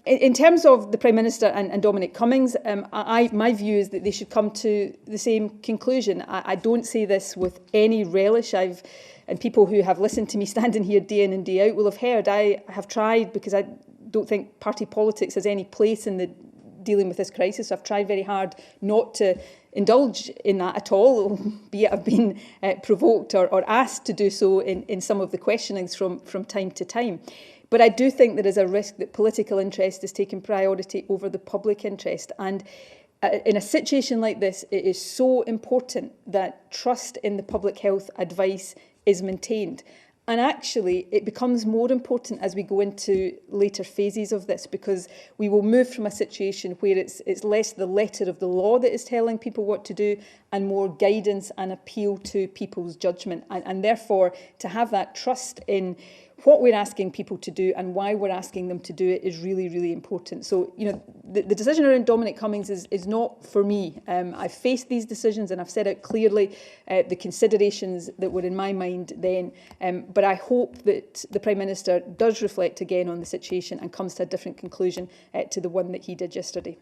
In terms of the Prime Minister and Dominic Cummings, my view is that they should come to the same conclusion. I don't say this with any relish. And people who have listened to me standing here day in and day out will have heard I have tried, because I don't think party politics has any place in the dealing with this crisis. I've tried very hard not to indulge in that at all, be it I've been provoked or asked to do so in some of the questionings from time to time. But I do think there is a risk that political interest is taking priority over the public interest. And in a situation like this, it is so important that trust in the public health advice is maintained. And actually, it becomes more important as we go into later phases of this, because we will move from a situation where it's less the letter of the law that is telling people what to do and more guidance and appeal to people's judgment. And therefore, to have that trust in what we're asking people to do and why we're asking them to do it is really, really important. So, the decision around Dominic Cummings is not for me. I've faced these decisions and I've set out clearly the considerations that were in my mind then. But I hope that the Prime Minister does reflect again on the situation and comes to a different conclusion to the one that he did yesterday.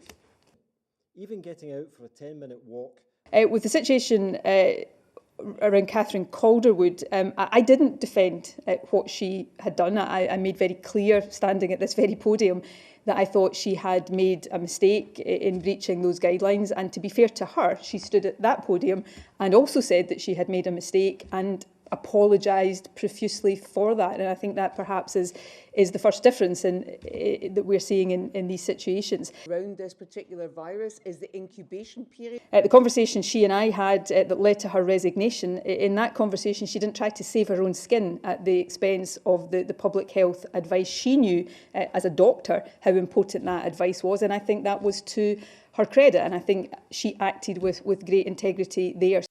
Even getting out for a 10-minute walk. With the situation around Catherine Calderwood, I didn't defend what she had done. I made very clear, standing at this very podium, that I thought she had made a mistake in breaching those guidelines. And to be fair to her, she stood at that podium and also said that she had made a mistake and apologised profusely for that. And I think that perhaps is the first difference that we're seeing in these situations. Around this particular virus is the incubation period. The conversation she and I had that led to her resignation, in that conversation she didn't try to save her own skin at the expense of the public health advice. She knew as a doctor how important that advice was, and I think that was to her credit, and I think she acted with great integrity there.